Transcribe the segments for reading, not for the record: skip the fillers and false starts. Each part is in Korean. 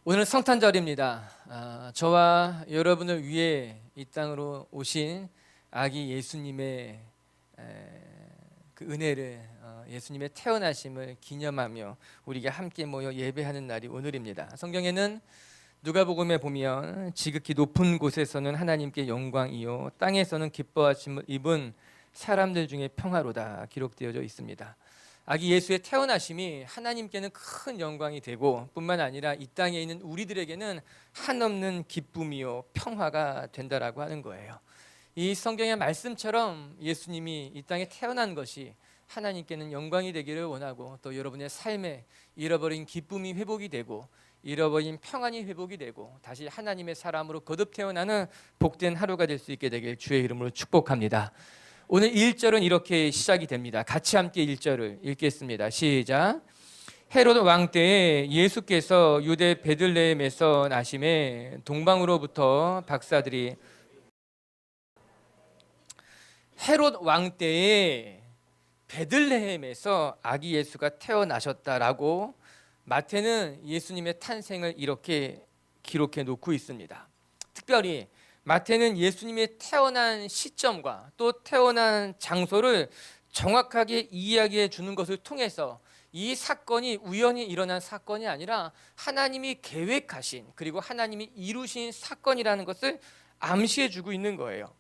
오늘 성탄절입니다. 저와 여러분을 위해 이 땅으로 오신 아기 예수님의 그 은혜를, 예수님의 태어나심을 기념하며 우리가 함께 모여 예배하는 날이 오늘입니다. 성경에는 누가복음에 보면 지극히 높은 곳에서는 하나님께 영광이요 땅에서는 기뻐하심을 입은 사람들 중에 평화로다 기록되어져 있습니다. 아기 예수의 태어나심이 하나님께는 큰 영광이 되고 뿐만 아니라 이 땅에 있는 우리들에게는 한없는 기쁨이요 평화가 된다라고 하는 거예요. 이 성경의 말씀처럼 예수님이 이 땅에 태어난 것이 하나님께는 영광이 되기를 원하고, 또 여러분의 삶에 잃어버린 기쁨이 회복이 되고 잃어버린 평안이 회복이 되고 다시 하나님의 사람으로 거듭 태어나는 복된 하루가 될 수 있게 되길 주의 이름으로 축복합니다. 오늘 1절은 이렇게 시작이 됩니다. 같이 함께 1절을 읽겠습니다. 시작. 헤롯 왕 때에 예수께서 유대 베들레헴에서 나심에 동방으로부터 박사들이, 헤롯 왕 때에 베들레헴에서 아기 예수가 태어나셨다라고 마태는 예수님의 탄생을 이렇게 기록해 놓고 있습니다. 특별히 마태는 예수님이 태어난 시점과 또 태어난 장소를 정확하게 이야기해 주는 것을 통해서 이 사건이 우연히 일어난 사건이 아니라 하나님이 계획하신, 그리고 하나님이 이루신 사건이라는 것을 암시해 주고 있는 거예요.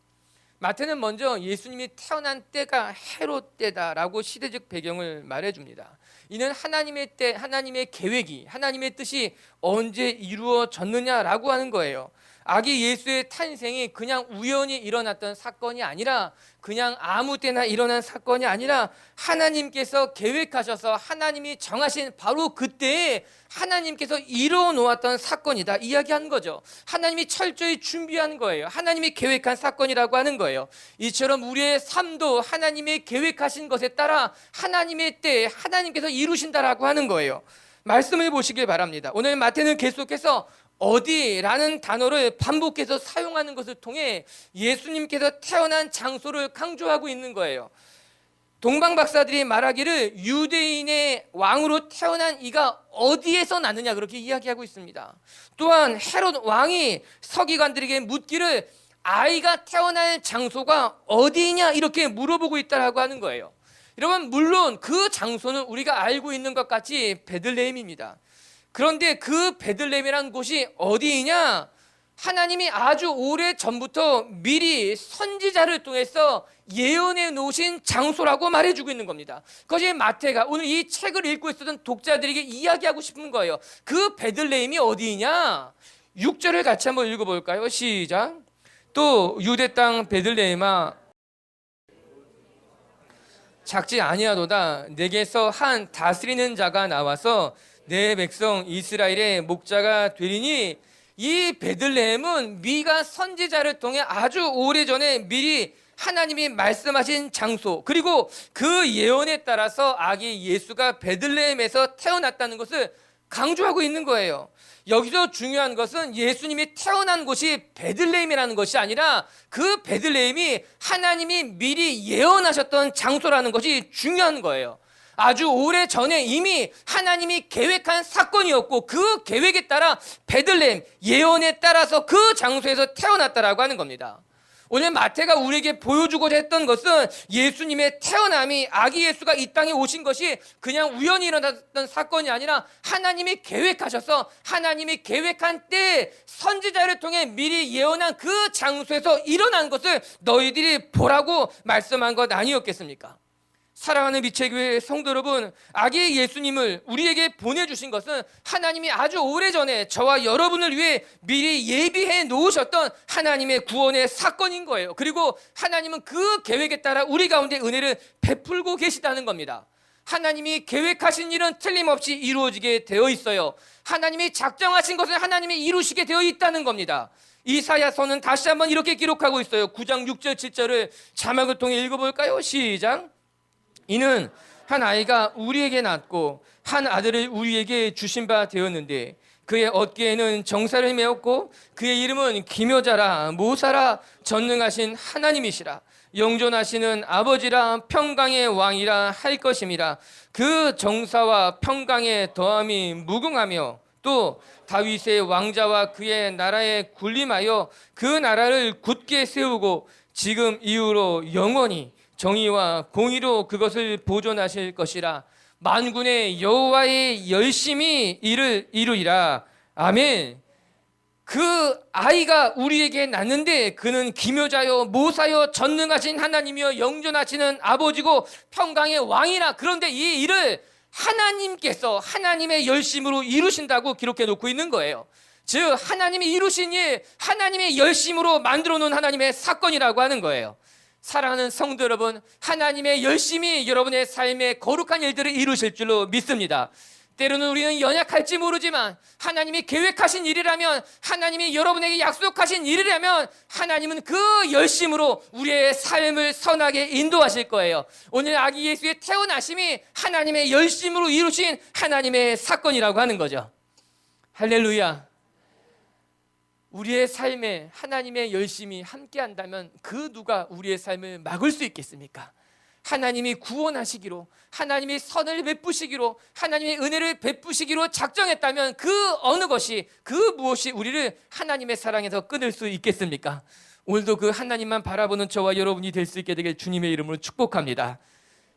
마태는 먼저 예수님이 태어난 때가 헤롯 때다라고 시대적 배경을 말해줍니다. 이는 하나님의 때, 하나님의 계획이, 하나님의 뜻이 언제 이루어졌느냐라고 하는 거예요. 아기 예수의 탄생이 그냥 우연히 일어났던 사건이 아니라, 그냥 아무 때나 일어난 사건이 아니라 하나님께서 계획하셔서 하나님이 정하신 바로 그때에 하나님께서 이루어 놓았던 사건이다 이야기한 거죠. 하나님이 철저히 준비한 거예요. 하나님이 계획한 사건이라고 하는 거예요. 이처럼 우리의 삶도 하나님의 계획하신 것에 따라 하나님의 때에 하나님께서 이루신다라고 하는 거예요. 말씀을 보시길 바랍니다. 오늘 마태는 계속해서 어디라는 단어를 반복해서 사용하는 것을 통해 예수님께서 태어난 장소를 강조하고 있는 거예요. 동방 박사들이 말하기를 유대인의 왕으로 태어난 이가 어디에서 나느냐 그렇게 이야기하고 있습니다. 또한 헤롯 왕이 서기관들에게 묻기를 아이가 태어날 장소가 어디냐 이렇게 물어보고 있다라고 하는 거예요. 여러분, 물론 그 장소는 우리가 알고 있는 것 같이 베들레헴입니다. 그런데 그 베들레헴이라는 곳이 어디이냐? 하나님이 아주 오래 전부터 미리 선지자를 통해서 예언해 놓으신 장소라고 말해주고 있는 겁니다. 그것이 마태가 오늘 이 책을 읽고 있었던 독자들에게 이야기하고 싶은 거예요. 그 베들레헴이 어디이냐? 6절을 같이 한번 읽어볼까요? 시작. 또 유대 땅 베들레헴아 작지 아니하도다. 내게서 한 다스리는 자가 나와서 내 백성 이스라엘의 목자가 되리니, 이 베들레헴은 미가 선지자를 통해 아주 오래전에 미리 하나님이 말씀하신 장소, 그리고 그 예언에 따라서 아기 예수가 베들레헴에서 태어났다는 것을 강조하고 있는 거예요. 여기서 중요한 것은 예수님이 태어난 곳이 베들레헴이라는 것이 아니라 그 베들레헴이 하나님이 미리 예언하셨던 장소라는 것이 중요한 거예요. 아주 오래 전에 이미 하나님이 계획한 사건이었고 그 계획에 따라 베들레헴 예언에 따라서 그 장소에서 태어났다라고 하는 겁니다. 오늘 마태가 우리에게 보여주고자 했던 것은 예수님의 태어남이, 아기 예수가 이 땅에 오신 것이 그냥 우연히 일어났던 사건이 아니라 하나님이 계획하셔서 하나님이 계획한 때에 선지자를 통해 미리 예언한 그 장소에서 일어난 것을 너희들이 보라고 말씀한 것 아니었겠습니까? 사랑하는 미체교회 성도 여러분, 아기 예수님을 우리에게 보내주신 것은 하나님이 아주 오래전에 저와 여러분을 위해 미리 예비해 놓으셨던 하나님의 구원의 사건인 거예요. 그리고 하나님은 그 계획에 따라 우리 가운데 은혜를 베풀고 계시다는 겁니다. 하나님이 계획하신 일은 틀림없이 이루어지게 되어 있어요. 하나님이 작정하신 것을 하나님이 이루시게 되어 있다는 겁니다. 이사야서는 다시 한번 이렇게 기록하고 있어요. 9장 6절 7절을 자막을 통해 읽어볼까요? 시작. 이는 한 아이가 우리에게 낳고 한 아들을 우리에게 주신 바 되었는데 그의 어깨에는 정사를 메었고 그의 이름은 기묘자라 모사라 전능하신 하나님이시라 영존하시는 아버지라 평강의 왕이라 할 것임이라. 그 정사와 평강의 더함이 무궁하며 또 다윗의 왕자와 그의 나라에 군림하여 그 나라를 굳게 세우고 지금 이후로 영원히 정의와 공의로 그것을 보존하실 것이라. 만군의 여호와의 열심히 이를 이루리라. 아멘. 그 아이가 우리에게 낳는데 그는 기묘자요 모사요 전능하신 하나님이요 영존하시는 아버지고 평강의 왕이라. 그런데 이 일을 하나님께서 하나님의 열심으로 이루신다고 기록해 놓고 있는 거예요. 즉 하나님이 이루신 일, 하나님의 열심으로 만들어 놓은 하나님의 사건이라고 하는 거예요. 사랑하는 성도 여러분, 하나님의 열심이 여러분의 삶에 거룩한 일들을 이루실 줄로 믿습니다. 때로는 우리는 연약할지 모르지만 하나님이 계획하신 일이라면, 하나님이 여러분에게 약속하신 일이라면 하나님은 그 열심으로 우리의 삶을 선하게 인도하실 거예요. 오늘 아기 예수의 태어나심이 하나님의 열심으로 이루신 하나님의 사건이라고 하는 거죠. 할렐루야. 우리의 삶에 하나님의 열심이 함께한다면 그 누가 우리의 삶을 막을 수 있겠습니까? 하나님이 구원하시기로, 하나님이 선을 베푸시기로, 하나님의 은혜를 베푸시기로 작정했다면 그 어느 것이, 그 무엇이 우리를 하나님의 사랑에서 끊을 수 있겠습니까? 오늘도 그 하나님만 바라보는 저와 여러분이 될 수 있게 되길 주님의 이름으로 축복합니다.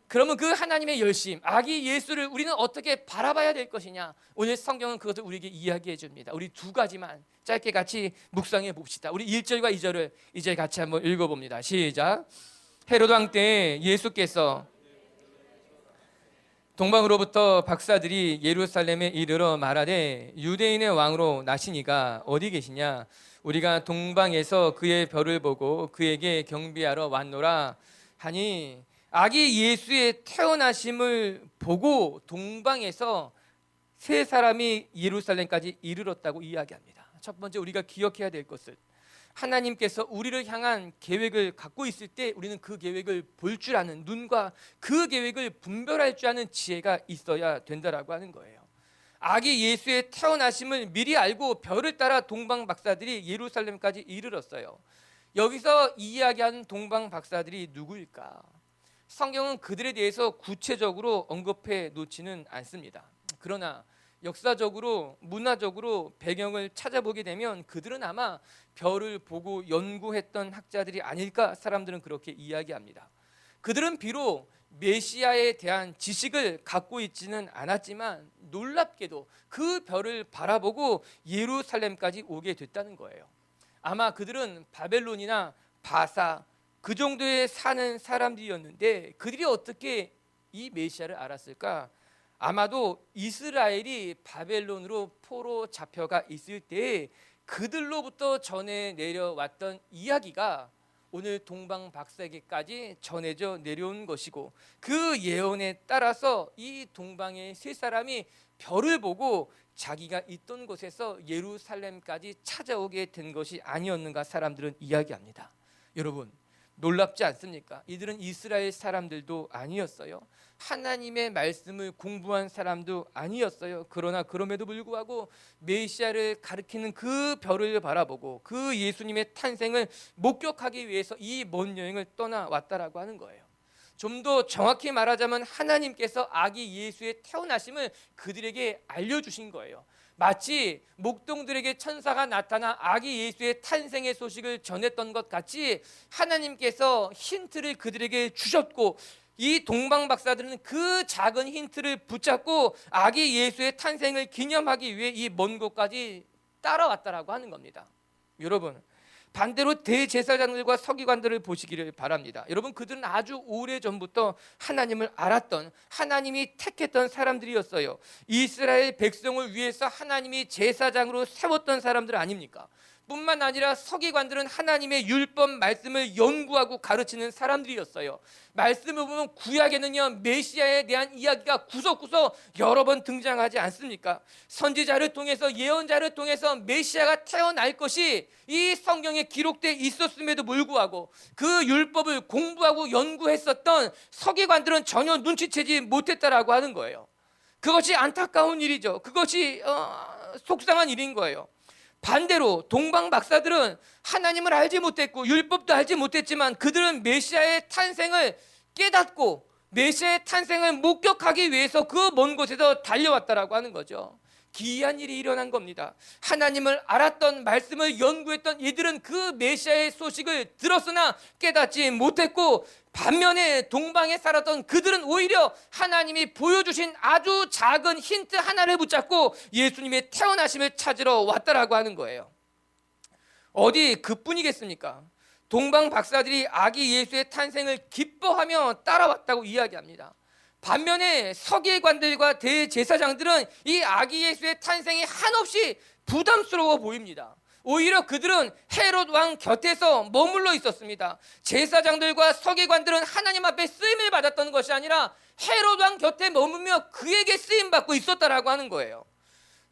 그러면 그 하나님의 열심, 아기 예수를 우리는 어떻게 바라봐야 될 것이냐? 오늘 성경은 그것을 우리에게 이야기해 줍니다. 우리 두 가지만 짧게 같이 묵상해 봅시다. 우리 1절과 2절을 이제 같이 한번 읽어봅니다. 시작. 헤롯 왕 때 예수께서 동방으로부터 박사들이 예루살렘에 이르러 말하되 유대인의 왕으로 나시니가 어디 계시냐? 우리가 동방에서 그의 별을 보고 그에게 경배하러 왔노라 하니, 아기 예수의 태어나심을 보고 동방에서 세 사람이 예루살렘까지 이르렀다고 이야기합니다. 첫 번째 우리가 기억해야 될 것은, 하나님께서 우리를 향한 계획을 갖고 있을 때 우리는 그 계획을 볼 줄 아는 눈과 그 계획을 분별할 줄 아는 지혜가 있어야 된다라고 하는 거예요. 아기 예수의 태어나심을 미리 알고 별을 따라 동방 박사들이 예루살렘까지 이르렀어요. 여기서 이야기하는 동방 박사들이 누구일까? 성경은 그들에 대해서 구체적으로 언급해 놓지는 않습니다. 그러나 역사적으로, 문화적으로 배경을 찾아보게 되면 그들은 아마 별을 보고 연구했던 학자들이 아닐까, 사람들은 그렇게 이야기합니다. 그들은 비록 메시아에 대한 지식을 갖고 있지는 않았지만 놀랍게도 그 별을 바라보고 예루살렘까지 오게 됐다는 거예요. 아마 그들은 바벨론이나 바사 그 정도에 사는 사람들이었는데 그들이 어떻게 이 메시아를 알았을까? 아마도 이스라엘이 바벨론으로 포로 잡혀가 있을 때 그들로부터 전해 내려왔던 이야기가 오늘 동방 박사에게까지 전해져 내려온 것이고, 그 예언에 따라서 이 동방의 세 사람이 별을 보고 자기가 있던 곳에서 예루살렘까지 찾아오게 된 것이 아니었는가 사람들은 이야기합니다. 여러분, 놀랍지 않습니까? 이들은 이스라엘 사람들도 아니었어요. 하나님의 말씀을 공부한 사람도 아니었어요. 그러나 그럼에도 불구하고 메시아를 가리키는 그 별을 바라보고 그 예수님의 탄생을 목격하기 위해서 이 먼 여행을 떠나왔다라고 하는 거예요. 좀 더 정확히 말하자면 하나님께서 아기 예수의 태어나심을 그들에게 알려주신 거예요. 마치 목동들에게 천사가 나타나 아기 예수의 탄생의 소식을 전했던 것 같이 하나님께서 힌트를 그들에게 주셨고, 이 동방 박사들은 그 작은 힌트를 붙잡고 아기 예수의 탄생을 기념하기 위해 이 먼 곳까지 따라왔다라고 하는 겁니다. 여러분, 반대로 대제사장들과 서기관들을 보시기를 바랍니다. 여러분, 그들은 아주 오래전부터 하나님을 알았던, 하나님이 택했던 사람들이었어요. 이스라엘 백성을 위해서 하나님이 제사장으로 세웠던 사람들 아닙니까? 뿐만 아니라 서기관들은 하나님의 율법 말씀을 연구하고 가르치는 사람들이었어요. 말씀을 보면 구약에는요, 메시아에 대한 이야기가 구석구석 여러 번 등장하지 않습니까? 선지자를 통해서, 예언자를 통해서 메시아가 태어날 것이 이 성경에 기록되어 있었음에도 불구하고 그 율법을 공부하고 연구했었던 서기관들은 전혀 눈치채지 못했다라고 하는 거예요. 그것이 안타까운 일이죠. 그것이 속상한 일인 거예요. 반대로 동방 박사들은 하나님을 알지 못했고 율법도 알지 못했지만 그들은 메시아의 탄생을 깨닫고 메시아의 탄생을 목격하기 위해서 그 먼 곳에서 달려왔다라고 하는 거죠. 기이한 일이 일어난 겁니다. 하나님을 알았던 말씀을 연구했던 이들은 그 메시아의 소식을 들었으나 깨닫지 못했고, 반면에 동방에 살았던 그들은 오히려 하나님이 보여주신 아주 작은 힌트 하나를 붙잡고 예수님의 태어나심을 찾으러 왔다라고 하는 거예요. 어디 그뿐이겠습니까? 동방 박사들이 아기 예수의 탄생을 기뻐하며 따라왔다고 이야기합니다. 반면에 서기관들과 대제사장들은 이 아기 예수의 탄생이 한없이 부담스러워 보입니다. 오히려 그들은 헤롯 왕 곁에서 머물러 있었습니다. 제사장들과 서기관들은 하나님 앞에 쓰임을 받았던 것이 아니라 헤롯 왕 곁에 머물며 그에게 쓰임 받고 있었다라고 하는 거예요.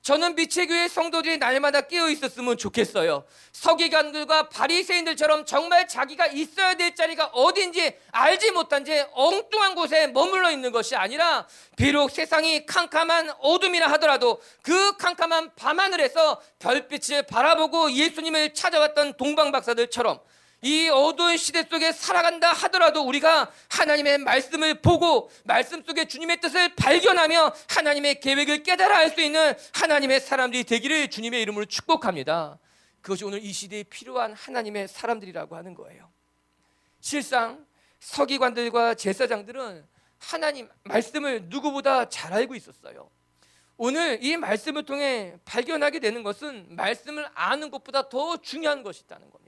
저는 빛의 교회 성도들이 날마다 깨어 있었으면 좋겠어요. 서기관들과 바리새인들처럼 정말 자기가 있어야 될 자리가 어딘지 알지 못한 채 엉뚱한 곳에 머물러 있는 것이 아니라, 비록 세상이 캄캄한 어둠이라 하더라도 그 캄캄한 밤하늘에서 별빛을 바라보고 예수님을 찾아왔던 동방 박사들처럼 이 어두운 시대 속에 살아간다 하더라도 우리가 하나님의 말씀을 보고 말씀 속에 주님의 뜻을 발견하며 하나님의 계획을 깨달아 알 수 있는 하나님의 사람들이 되기를 주님의 이름으로 축복합니다. 그것이 오늘 이 시대에 필요한 하나님의 사람들이라고 하는 거예요. 실상 서기관들과 제사장들은 하나님 말씀을 누구보다 잘 알고 있었어요. 오늘 이 말씀을 통해 발견하게 되는 것은 말씀을 아는 것보다 더 중요한 것이 있다는 겁니다.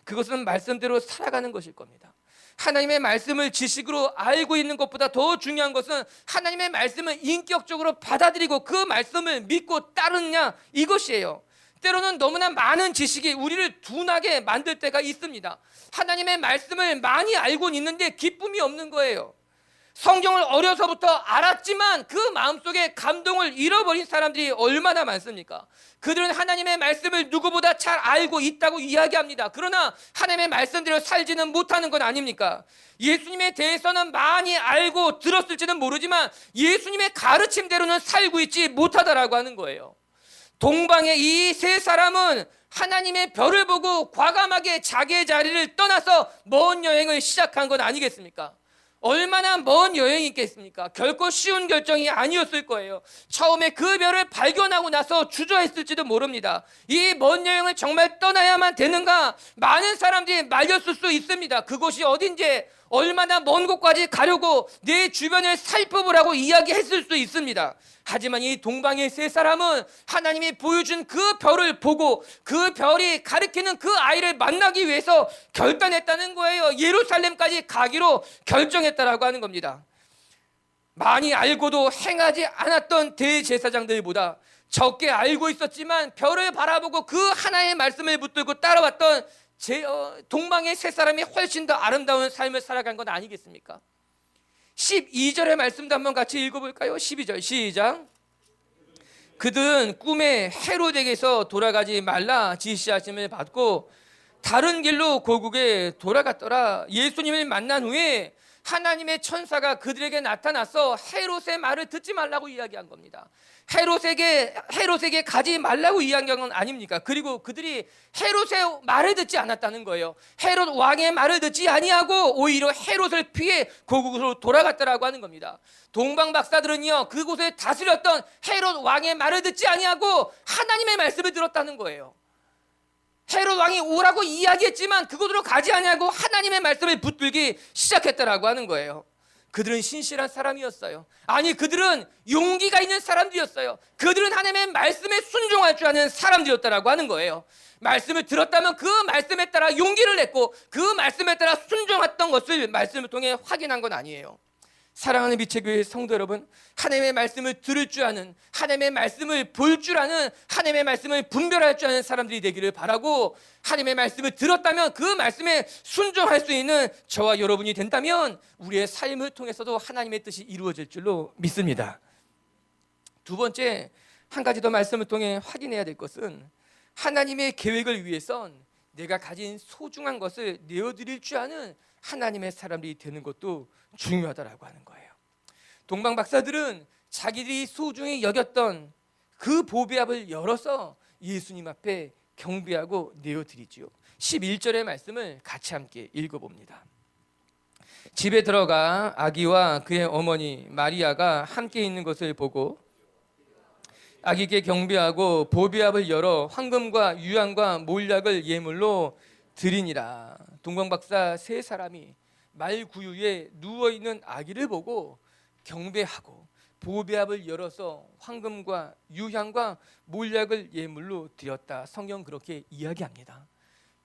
그것은 말씀대로 살아가는 것일 겁니다. 하나님의 말씀을 지식으로 알고 있는 것보다 더 중요한 것은 하나님의 말씀을 인격적으로 받아들이고 그 말씀을 믿고 따르느냐, 이것이에요. 때로는 너무나 많은 지식이 우리를 둔하게 만들 때가 있습니다. 하나님의 말씀을 많이 알고는 있는데 기쁨이 없는 거예요. 성경을 어려서부터 알았지만 그 마음속에 감동을 잃어버린 사람들이 얼마나 많습니까? 그들은 하나님의 말씀을 누구보다 잘 알고 있다고 이야기합니다. 그러나 하나님의 말씀대로 살지는 못하는 건 아닙니까? 예수님에 대해서는 많이 알고 들었을지는 모르지만 예수님의 가르침대로는 살고 있지 못하다라고 하는 거예요. 동방의 이 세 사람은 하나님의 별을 보고 과감하게 자기의 자리를 떠나서 먼 여행을 시작한 건 아니겠습니까? 얼마나 먼 여행이 있겠습니까? 결코 쉬운 결정이 아니었을 거예요. 처음에 그 별을 발견하고 나서 주저했을지도 모릅니다. 이 먼 여행을 정말 떠나야만 되는가? 많은 사람들이 말렸을 수 있습니다. 그곳이 어딘지, 얼마나 먼 곳까지 가려고 내 주변을 살펴보라고 이야기했을 수 있습니다. 하지만 이 동방의 세 사람은 하나님이 보여준 그 별을 보고 그 별이 가리키는 그 아이를 만나기 위해서 결단했다는 거예요. 예루살렘까지 가기로 결정했다라고 하는 겁니다. 많이 알고도 행하지 않았던 대제사장들보다 적게 알고 있었지만 별을 바라보고 그 하나의 말씀을 붙들고 따라왔던 동방의 세 사람이 훨씬 더 아름다운 삶을 살아간 건 아니겠습니까? 12절의 말씀도 한번 같이 읽어볼까요? 12절 시작. 그들은 꿈에 헤롯에게서 돌아가지 말라 지시하심을 받고 다른 길로 고국에 돌아갔더라. 예수님을 만난 후에 하나님의 천사가 그들에게 나타나서 헤롯의 말을 듣지 말라고 이야기한 겁니다. 헤롯에게 가지 말라고 이야기한 건 아닙니까? 그리고 그들이 헤롯의 말을 듣지 않았다는 거예요. 헤롯 왕의 말을 듣지 아니하고 오히려 헤롯을 피해 고국으로 돌아갔다라고 하는 겁니다. 동방 박사들은요, 그곳을 다스렸던 헤롯 왕의 말을 듣지 아니하고 하나님의 말씀을 들었다는 거예요. 헤롯 왕이 오라고 이야기했지만 그곳으로 가지 아니하고 하나님의 말씀을 붙들기 시작했다라고 하는 거예요. 그들은 신실한 사람이었어요. 아니, 그들은 용기가 있는 사람들이었어요. 그들은 하나님의 말씀에 순종할 줄 아는 사람들이었다라고 하는 거예요. 말씀을 들었다면 그 말씀에 따라 용기를 냈고 그 말씀에 따라 순종했던 것을 말씀을 통해 확인한 건 아니에요. 사랑하는 빛의 교회 성도 여러분, 하나님의 말씀을 들을 줄 아는, 하나님의 말씀을 볼 줄 아는, 하나님의 말씀을 분별할 줄 아는 사람들이 되기를 바라고, 하나님의 말씀을 들었다면 그 말씀에 순종할 수 있는 저와 여러분이 된다면 우리의 삶을 통해서도 하나님의 뜻이 이루어질 줄로 믿습니다. 두 번째, 한 가지 더 말씀을 통해 확인해야 될 것은 하나님의 계획을 위해선 내가 가진 소중한 것을 내어드릴 줄 아는 하나님의 사람들이 되는 것도 중요하다라고 하는 거예요. 동방 박사들은 자기들이 소중히 여겼던 그 보배압을 열어서 예수님 앞에 경배하고 내어드리지요. 11절의 말씀을 같이 함께 읽어봅니다. 집에 들어가 아기와 그의 어머니 마리아가 함께 있는 것을 보고 아기께 경배하고 보배압을 열어 황금과 유향과 몰약을 예물로 드리니라. 동방박사 세 사람이 말구유에 누워있는 아기를 보고 경배하고 보배압을 열어서 황금과 유향과 몰약을 예물로 드렸다. 성경 그렇게 이야기합니다.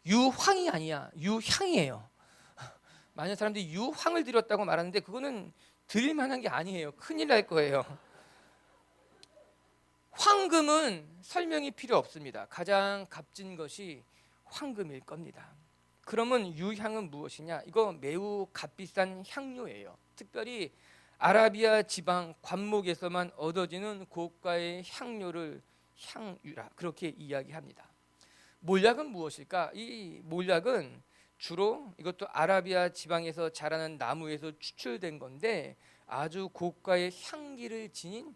유황이 아니야, 유향이에요. 많은 사람들이 유황을 드렸다고 말하는데 그거는 드릴 만한 게 아니에요. 큰일 날 거예요. 황금은 설명이 필요 없습니다. 가장 값진 것이 황금일 겁니다. 그러면 유향은 무엇이냐? 이거 매우 값비싼 향료예요. 특별히 아라비아 지방 관목에서만 얻어지는 고가의 향료를 향유라 그렇게 이야기합니다. 몰약은 무엇일까? 이 몰약은 주로 이것도 아라비아 지방에서 자라는 나무에서 추출된 건데 아주 고가의 향기를 지닌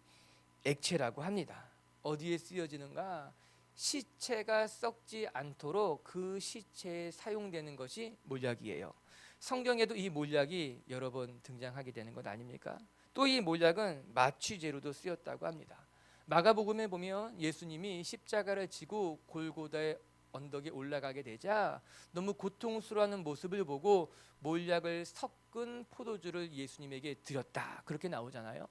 액체라고 합니다. 어디에 쓰여지는가? 시체가 썩지 않도록 그 시체에 사용되는 것이 몰약이에요. 성경에도 이 몰약이 여러 번 등장하게 되는 것 아닙니까? 또 이 몰약은 마취제로도 쓰였다고 합니다. 마가복음에 보면 예수님이 십자가를 지고 골고다의 언덕에 올라가게 되자 너무 고통스러워하는 모습을 보고 몰약을 섞은 포도주를 예수님에게 드렸다 그렇게 나오잖아요.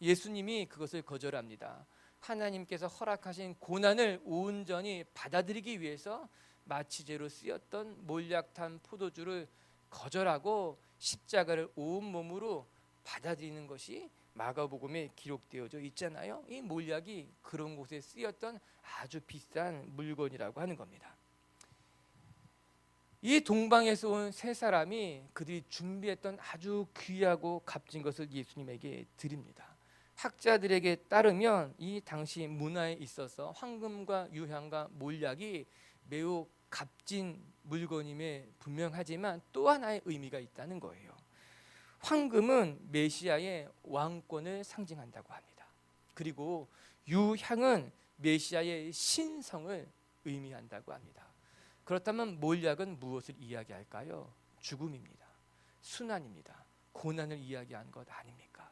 예수님이 그것을 거절합니다. 하나님께서 허락하신 고난을 온전히 받아들이기 위해서 마취제로 쓰였던 몰약탄 포도주를 거절하고 십자가를 온몸으로 받아들이는 것이 마가복음에 기록되어져 있잖아요. 이 몰약이 그런 곳에 쓰였던 아주 비싼 물건이라고 하는 겁니다. 이 동방에서 온 세 사람이 그들이 준비했던 아주 귀하고 값진 것을 예수님에게 드립니다. 학자들에게 따르면 이 당시 문화에 있어서 황금과 유향과 몰약이 매우 값진 물건임에 분명하지만 또 하나의 의미가 있다는 거예요. 황금은 메시아의 왕권을 상징한다고 합니다. 그리고 유향은 메시아의 신성을 의미한다고 합니다. 그렇다면 몰약은 무엇을 이야기할까요? 죽음입니다. 순환입니다. 고난을 이야기한 것 아닙니까?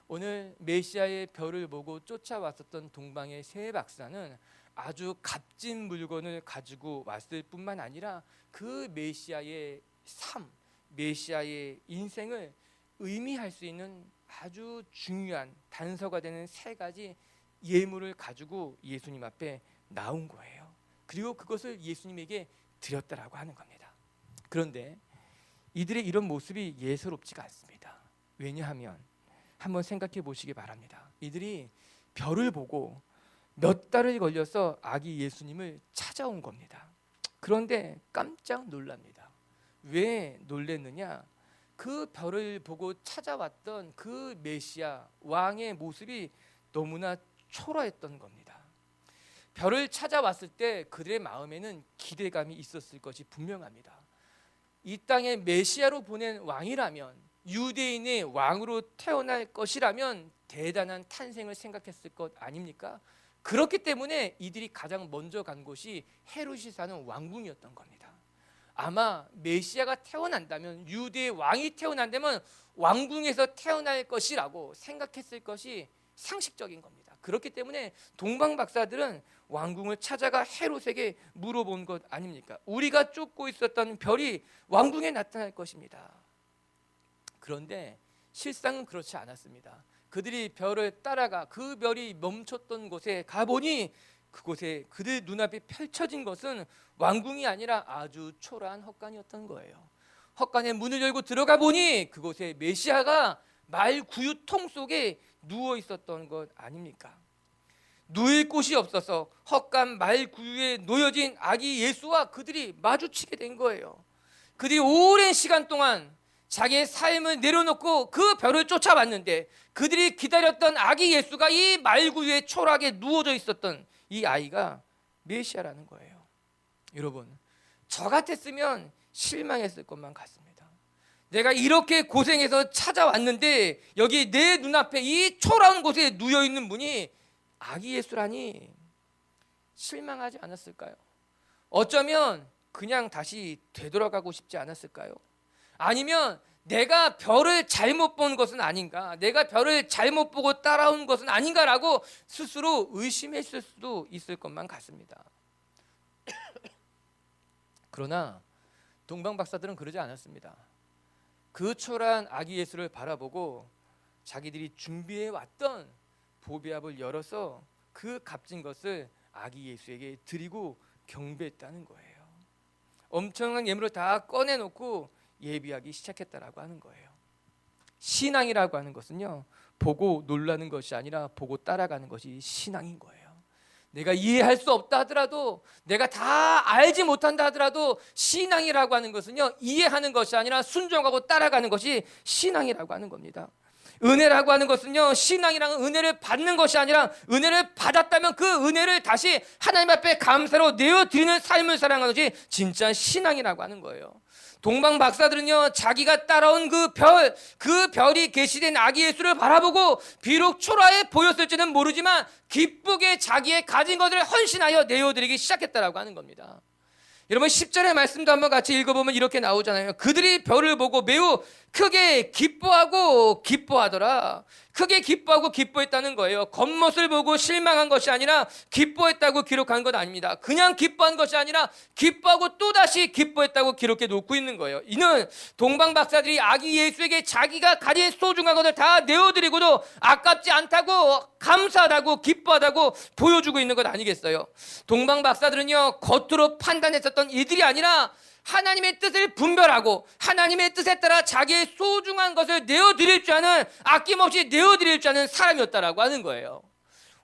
오늘 메시아의 별을 보고 쫓아왔었던 동방의 세 박사는 아주 값진 물건을 가지고 왔을 뿐만 아니라 그 메시아의 삶, 메시아의 인생을 의미할 수 있는 아주 중요한 단서가 되는 세 가지 예물을 가지고 예수님 앞에 나온 거예요. 그리고 그것을 예수님에게 드렸다라고 하는 겁니다. 그런데 이들의 이런 모습이 예사롭지가 않습니다. 왜냐하면 한번 생각해 보시기 바랍니다. 이들이 별을 보고 몇 달을 걸려서 아기 예수님을 찾아온 겁니다. 그런데 깜짝 놀랍니다. 왜 놀랐느냐? 그 별을 보고 찾아왔던 그 메시아 왕의 모습이 너무나 초라했던 겁니다. 별을 찾아왔을 때 그들의 마음에는 기대감이 있었을 것이 분명합니다. 이 땅에 메시아로 보낸 왕이라면, 유대인의 왕으로 태어날 것이라면 대단한 탄생을 생각했을 것 아닙니까? 그렇기 때문에 이들이 가장 먼저 간 곳이 헤롯이 사는 왕궁이었던 겁니다. 아마 메시아가 태어난다면, 유대의 왕이 태어난다면 왕궁에서 태어날 것이라고 생각했을 것이 상식적인 겁니다. 그렇기 때문에 동방 박사들은 왕궁을 찾아가 헤롯에게 물어본 것 아닙니까? 우리가 쫓고 있었던 별이 왕궁에 나타날 것입니다. 그런데 실상은 그렇지 않았습니다. 그들이 별을 따라가 그 별이 멈췄던 곳에 가보니 그곳에 그들 눈앞에 펼쳐진 것은 왕궁이 아니라 아주 초라한 헛간이었던 거예요. 헛간의 문을 열고 들어가 보니 그곳에 메시아가 말 구유통 속에 누워 있었던 것 아닙니까? 누일 곳이 없어서 헛간 말 구유에 놓여진 아기 예수와 그들이 마주치게 된 거예요. 그들이 오랜 시간 동안 자기의 삶을 내려놓고 그 별을 쫓아왔는데 그들이 기다렸던 아기 예수가 이 말구유에 초라하게 누워져 있었던 이 아이가 메시아라는 거예요. 여러분, 저 같았으면 실망했을 것만 같습니다. 내가 이렇게 고생해서 찾아왔는데 여기 내 눈앞에 이 초라한 곳에 누워있는 분이 아기 예수라니 실망하지 않았을까요? 어쩌면 그냥 다시 되돌아가고 싶지 않았을까요? 아니면 내가 별을 잘못 본 것은 아닌가, 내가 별을 잘못 보고 따라온 것은 아닌가라고 스스로 의심했을 수도 있을 것만 같습니다. 그러나 동방 박사들은 그러지 않았습니다. 그 초라한 아기 예수를 바라보고 자기들이 준비해 왔던 보배압을 열어서 그 값진 것을 아기 예수에게 드리고 경배했다는 거예요. 엄청난 예물을 다 꺼내놓고 예비하기 시작했다라고 하는 거예요. 신앙이라고 하는 것은요, 보고 놀라는 것이 아니라 보고 따라가는 것이 신앙인 거예요. 내가 이해할 수 없다 하더라도, 내가 다 알지 못한다 하더라도 신앙이라고 하는 것은요, 이해하는 것이 아니라 순종하고 따라가는 것이 신앙이라고 하는 겁니다. 은혜라고 하는 것은요, 신앙이란 은혜를 받는 것이 아니라 은혜를 받았다면 그 은혜를 다시 하나님 앞에 감사로 내어드리는 삶을 살아가는 것이 진짜 신앙이라고 하는 거예요. 동방 박사들은요, 자기가 따라온 그 별이 계시된 아기 예수를 바라보고 비록 초라해 보였을지는 모르지만 기쁘게 자기의 가진 것을 헌신하여 내어드리기 시작했다라고 하는 겁니다. 여러분 10절의 말씀도 한번 같이 읽어보면 이렇게 나오잖아요. 그들이 별을 보고 매우 크게 기뻐하고 기뻐하더라. 크게 기뻐하고 기뻐했다는 거예요. 겉멋을 보고 실망한 것이 아니라 기뻐했다고 기록한 것 아닙니다. 그냥 기뻐한 것이 아니라 기뻐하고 또다시 기뻐했다고 기록해 놓고 있는 거예요. 이는 동방 박사들이 아기 예수에게 자기가 가진 소중한 것을 다 내어드리고도 아깝지 않다고, 감사하다고, 기뻐하다고 보여주고 있는 것 아니겠어요? 동방 박사들은요, 겉으로 판단했었던 이들이 아니라 하나님의 뜻을 분별하고 하나님의 뜻에 따라 자기의 소중한 것을 내어드릴 줄 아는, 아낌없이 내어드릴 줄 아는 사람이었다라고 하는 거예요.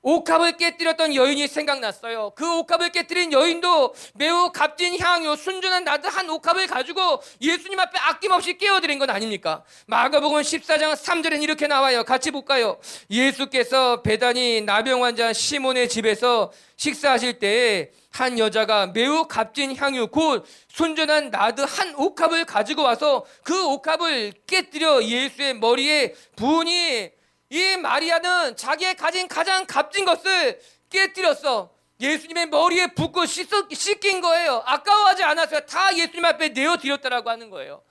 옥합을 깨뜨렸던 여인이 생각났어요. 그 옥합을 깨뜨린 여인도 매우 값진 향유, 순전한 나드 한 옥합을 가지고 예수님 앞에 아낌없이 깨어드린 건 아닙니까? 마가복음 14장 3절엔 이렇게 나와요. 같이 볼까요? 예수께서 베다니 나병 환자 시몬의 집에서 식사하실 때에 한 여자가 매우 값진 향유, 곧 순전한 나드 한 옥합을 가지고 와서 그 옥합을 깨뜨려 예수의 머리에 부으니, 이 마리아는 자기의 가진 가장 값진 것을 깨뜨렸어. 예수님의 머리에 붓고 씻긴 거예요. 아까워하지 않았어요. 다 예수님 앞에 내어드렸다라고 하는 거예요.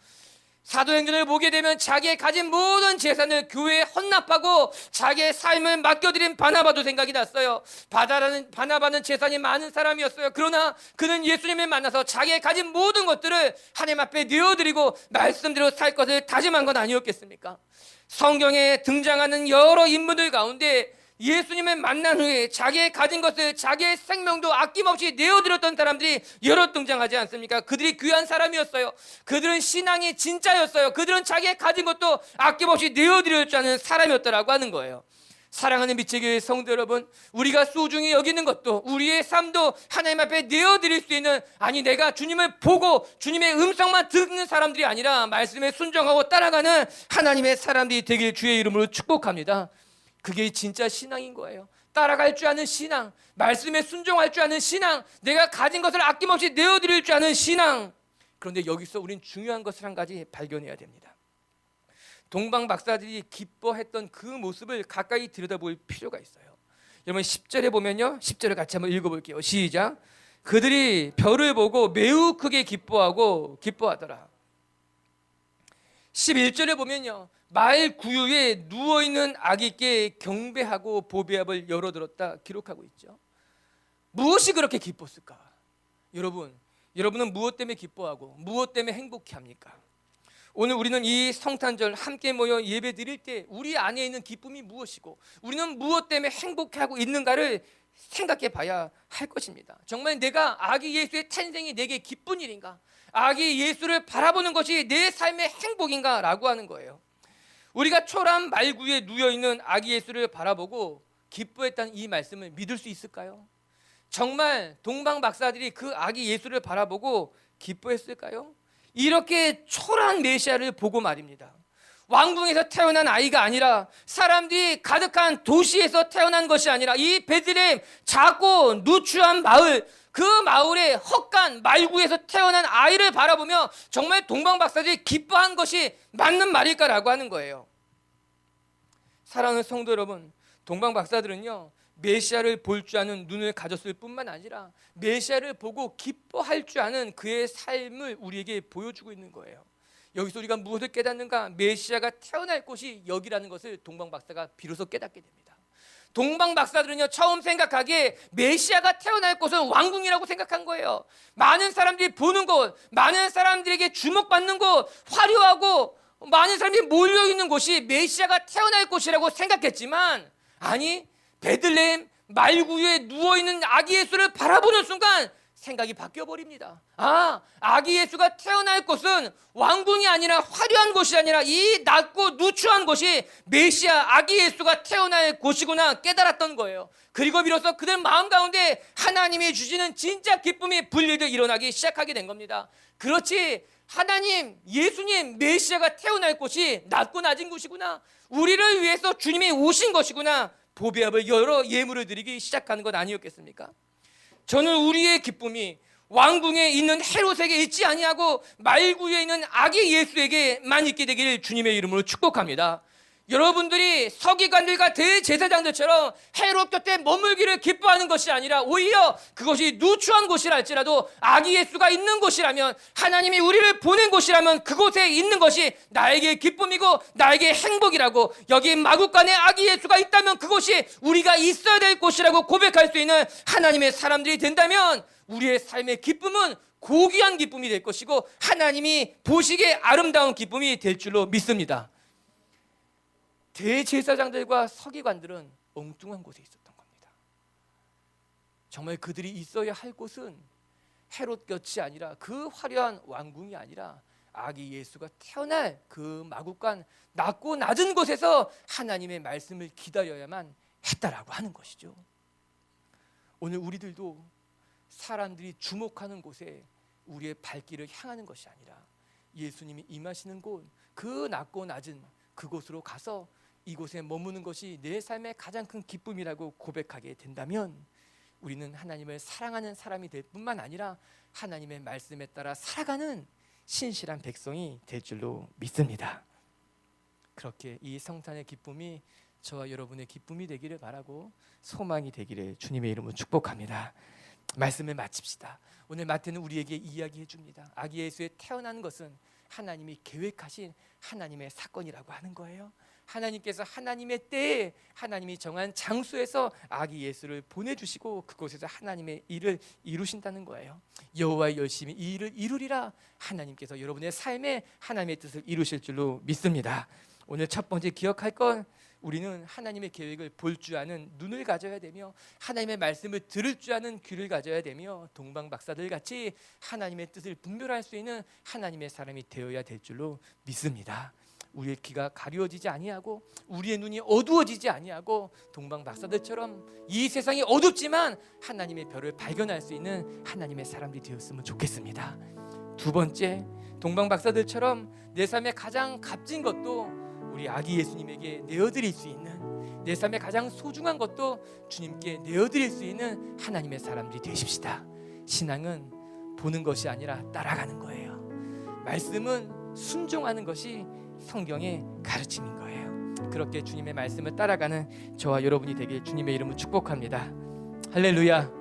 사도행전을 보게 되면 자기의 가진 모든 재산을 교회에 헌납하고 자기의 삶을 맡겨드린 바나바도 생각이 났어요. 바나바는 재산이 많은 사람이었어요. 그러나 그는 예수님을 만나서 자기의 가진 모든 것들을 하나님 앞에 내어드리고 말씀대로 살 것을 다짐한 건 아니었겠습니까? 성경에 등장하는 여러 인물들 가운데 예수님을 만난 후에 자기의 가진 것을, 자기의 생명도 아낌없이 내어드렸던 사람들이 여러 등장하지 않습니까? 그들이 귀한 사람이었어요. 그들은 신앙이 진짜였어요. 그들은 자기의 가진 것도 아낌없이 내어드릴 줄 아는 사람이었다라고 하는 거예요. 사랑하는 미치의 교회 성도 여러분, 우리가 소중히 여기는 것도, 우리의 삶도 하나님 앞에 내어드릴 수 있는, 아니 내가 주님을 보고 주님의 음성만 듣는 사람들이 아니라 말씀에 순종하고 따라가는 하나님의 사람들이 되길 주의 이름으로 축복합니다. 그게 진짜 신앙인 거예요. 따라갈 줄 아는 신앙, 말씀에 순종할 줄 아는 신앙, 내가 가진 것을 아낌없이 내어드릴 줄 아는 신앙. 그런데 여기서 우린 중요한 것을 한 가지 발견해야 됩니다. 동방 박사들이 기뻐했던 그 모습을 가까이 들여다볼 필요가 있어요. 여러분 10절에 보면요, 10절을 같이 한번 읽어볼게요. 시작. 그들이 별을 보고 매우 크게 기뻐하더라. 11절에 보면요, 마을 구유에 누워있는 아기께 경배하고 보배압을 열어들었다 기록하고 있죠. 무엇이 그렇게 기뻤을까? 여러분은 무엇 때문에 기뻐하고 무엇 때문에 행복해합니까? 오늘 우리는 이 성탄절 함께 모여 예배 드릴 때 우리 안에 있는 기쁨이 무엇이고 우리는 무엇 때문에 행복해하고 있는가를 생각해 봐야 할 것입니다. 정말 내가 아기 예수의 탄생이 내게 기쁜 일인가? 아기 예수를 바라보는 것이 내 삶의 행복인가? 라고 하는 거예요. 우리가 초라한 말구에 누워있는 아기 예수를 바라보고 기뻐했다는 이 말씀을 믿을 수 있을까요? 정말 동방 박사들이 그 아기 예수를 바라보고 기뻐했을까요? 이렇게 초라한 메시아를 보고 말입니다. 왕궁에서 태어난 아이가 아니라, 사람들이 가득한 도시에서 태어난 것이 아니라, 이 베들레헴 작고 누추한 마을, 그 마을의 헛간 말구에서 태어난 아이를 바라보며 정말 동방 박사들이 기뻐한 것이 맞는 말일까라고 하는 거예요. 사랑하는 성도 여러분, 동방 박사들은요, 메시아를 볼 줄 아는 눈을 가졌을 뿐만 아니라 메시아를 보고 기뻐할 줄 아는 그의 삶을 우리에게 보여주고 있는 거예요. 여기서 우리가 무엇을 깨닫는가? 메시아가 태어날 곳이 여기라는 것을 동방박사가 비로소 깨닫게 됩니다. 동방박사들은요, 처음 생각하기에 메시아가 태어날 곳은 왕궁이라고 생각한 거예요. 많은 사람들이 보는 곳, 많은 사람들에게 주목받는 곳, 화려하고 많은 사람들이 몰려있는 곳이 메시아가 태어날 곳이라고 생각했지만, 아니, 베들레헴 말구유에 누워있는 아기 예수를 바라보는 순간 생각이 바뀌어버립니다. 아기 예수가 태어날 곳은 왕궁이 아니라, 화려한 곳이 아니라 이 낮고 누추한 곳이 메시아 아기 예수가 태어날 곳이구나 깨달았던 거예요. 그리고 비로소 그들 마음 가운데 하나님이 주시는 진짜 기쁨이 불리듯 일어나기 시작하게 된 겁니다. 그렇지, 하나님, 예수님, 메시아가 태어날 곳이 낮고 낮은 곳이구나, 우리를 위해서 주님이 오신 것이구나, 보배합을 열어 예물을 드리기 시작하는 것 아니었겠습니까? 저는 우리의 기쁨이 왕궁에 있는 헤롯에게 있지 아니하고 말구유에 있는 아기 예수에게만 있게 되기를 주님의 이름으로 축복합니다. 여러분들이 서기관들과 대제사장들처럼 헤롯 곁에 머물기를 기뻐하는 것이 아니라 오히려 그것이 누추한 곳이라 할지라도 아기 예수가 있는 곳이라면, 하나님이 우리를 보낸 곳이라면 그곳에 있는 것이 나에게 기쁨이고 나에게 행복이라고, 여기 마구간에 아기 예수가 있다면 그곳이 우리가 있어야 될 곳이라고 고백할 수 있는 하나님의 사람들이 된다면 우리의 삶의 기쁨은 고귀한 기쁨이 될 것이고 하나님이 보시기에 아름다운 기쁨이 될 줄로 믿습니다. 대제사장들과 서기관들은 엉뚱한 곳에 있었던 겁니다. 정말 그들이 있어야 할 곳은 헤롯 곁이 아니라, 그 화려한 왕궁이 아니라 아기 예수가 태어날 그 마구간 낮고 낮은 곳에서 하나님의 말씀을 기다려야만 했다라고 하는 것이죠. 오늘 우리들도 사람들이 주목하는 곳에 우리의 발길을 향하는 것이 아니라 예수님이 임하시는 곳, 그 낮고 낮은 그곳으로 가서 이곳에 머무는 것이 내 삶의 가장 큰 기쁨이라고 고백하게 된다면 우리는 하나님을 사랑하는 사람이 될 뿐만 아니라 하나님의 말씀에 따라 살아가는 신실한 백성이 될 줄로 믿습니다. 그렇게 이 성탄의 기쁨이 저와 여러분의 기쁨이 되기를 바라고 소망이 되기를 주님의 이름으로 축복합니다. 말씀을 마칩시다. 오늘 마태는 우리에게 이야기해 줍니다. 아기 예수의 태어나는 것은 하나님이 계획하신 하나님의 사건이라고 하는 거예요. 하나님께서 하나님의 때에 하나님이 정한 장소에서 아기 예수를 보내주시고 그곳에서 하나님의 일을 이루신다는 거예요. 여호와의 열심히 이 일을 이루리라. 하나님께서 여러분의 삶에 하나님의 뜻을 이루실 줄로 믿습니다. 오늘 첫 번째 기억할 건, 우리는 하나님의 계획을 볼 줄 아는 눈을 가져야 되며 하나님의 말씀을 들을 줄 아는 귀를 가져야 되며 동방박사들 같이 하나님의 뜻을 분별할 수 있는 하나님의 사람이 되어야 될 줄로 믿습니다. 우리의 귀가 가려워지지 아니하고 우리의 눈이 어두워지지 아니하고 동방박사들처럼 이 세상이 어둡지만 하나님의 별을 발견할 수 있는 하나님의 사람들이 되었으면 좋겠습니다. 두 번째, 동방박사들처럼 내 삶의 가장 값진 것도 우리 아기 예수님에게 내어드릴 수 있는, 내 삶의 가장 소중한 것도 주님께 내어드릴 수 있는 하나님의 사람들이 되십시다. 신앙은 보는 것이 아니라 따라가는 거예요. 말씀은 순종하는 것이 성경의 가르침인 거예요. 그렇게 주님의 말씀을 따라가는 저와 여러분이 되길 주님의 이름으로 축복합니다. 할렐루야.